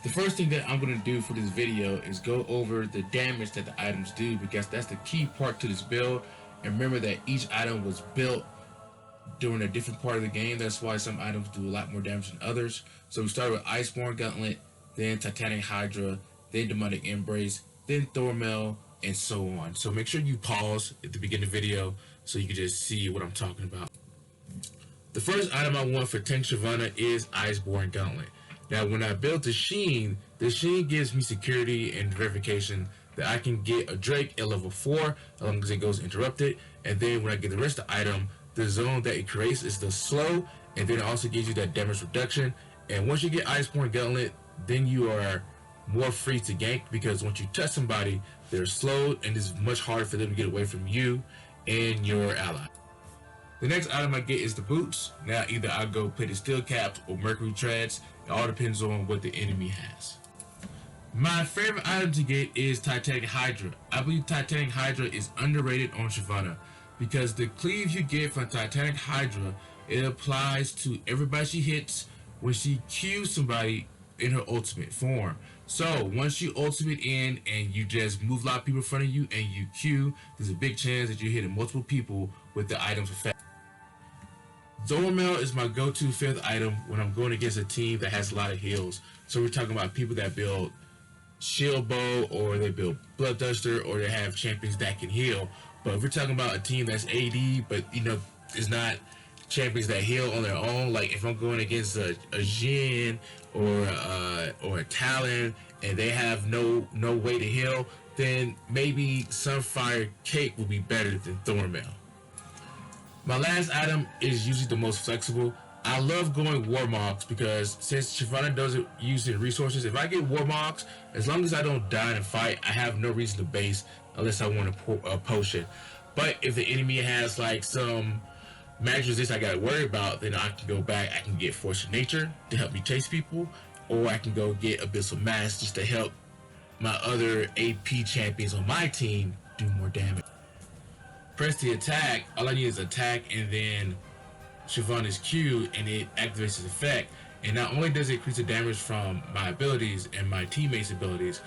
The first thing that I'm going to do for this video is go over the damage that the items do, because that's the key part to this build. And remember that each item was built during a different part of the game. That's why some items do a lot more damage than others. So we started with Iceborn Gauntlet, then Titanic Hydra, then Demonic Embrace, then Thornmail, and so on. So make sure you pause at the beginning of the video so you can just see what I'm talking about. The first item I want for Tank Shyvana is Iceborn Gauntlet. Now, when I built the Sheen gives me security and verification that I can get a Drake at level 4 as long as it goes interrupted. And then when I get the rest of the item, the zone that it creates is the slow, and then it also gives you that damage reduction. And once you get Iceborn Gauntlet, then you are more free to gank, because once you touch somebody, they're slowed and it's much harder for them to get away from you and your ally. The next item I get is the boots. Now, either I go plated steel caps or mercury treads. It all depends on what the enemy has. My favorite item to get is Titanic Hydra. I believe Titanic Hydra is underrated on Shyvana, because the cleave you get from Titanic Hydra, it applies to everybody she hits when she Qs somebody in her ultimate form. So once you ultimate in and you just move a lot of people in front of you and you Q, there's a big chance that you're hitting multiple people with the item's effect. Thornmail is my go-to 5th item when I'm going against a team that has a lot of heals. So we're talking about people that build Shield Bow, or they build Blood Duster, or they have champions that can heal. But if we're talking about a team that's AD, but it's not champions that heal on their own, like if I'm going against a Jhin or a Talon and they have no way to heal, then maybe Sunfire Cape will be better than Thornmail. My last item is usually the most flexible. I love going Warmogs, because since Shyvana doesn't use the resources, if I get Warmogs, as long as I don't die in a fight, I have no reason to base unless I want a potion. But if the enemy has like some magic resist I gotta worry about, then I can go back, I can get Force of Nature to help me chase people, or I can go get Abyssal Mass just to help my other AP champions on my team do more damage. Press the attack, all I need is attack and then Shyvana's Q, and it activates its effect. And not only does it increase the damage from my abilities and my teammates' abilities,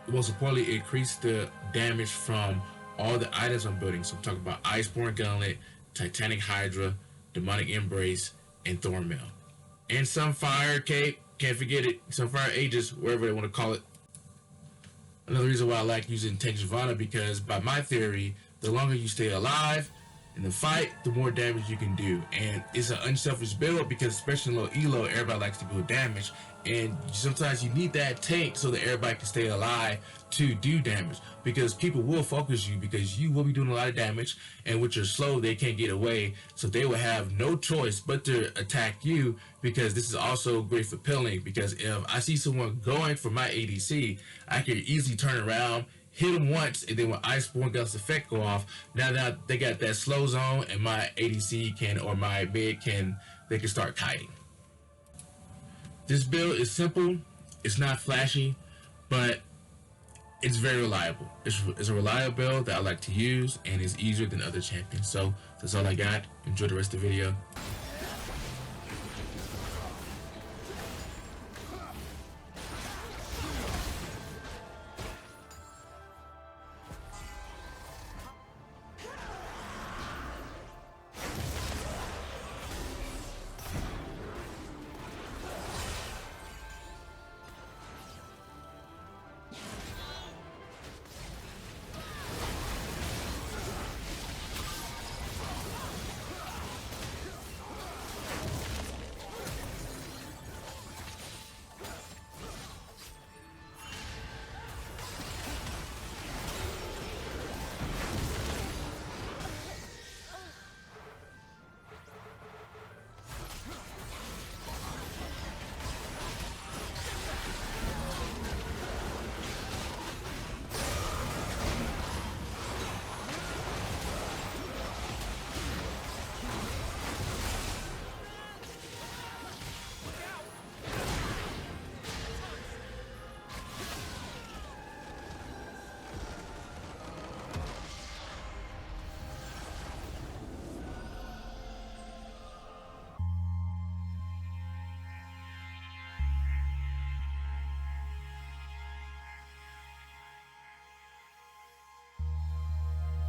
most importantly, it increases the damage from all the items I'm building. So I'm talking about Iceborn Gauntlet, Titanic Hydra, Demonic Embrace, and Thornmail. And Sunfire Cape, can't forget it, Sunfire Aegis, wherever they want to call it. Another reason why I like using Tank Shyvana, because by my theory, the longer you stay alive in the fight, the more damage you can do. And it's an unselfish build, because especially in low elo, everybody likes to build damage, and sometimes you need that tank so that everybody can stay alive to do damage, because people will focus you because you will be doing a lot of damage, and with your slow they can't get away, so they will have no choice but to attack you. Because this is also great for pilling, because if I see someone going for my ADC, I can easily turn around, hit them once, and then when Iceborn Gauntlet's effect go off, now that they got that slow zone, and my ADC can, or my mid can, they can start kiting. This build is simple, it's not flashy, but it's very reliable. It's a reliable build that I like to use, and it's easier than other champions. So that's all I got. Enjoy the rest of the video.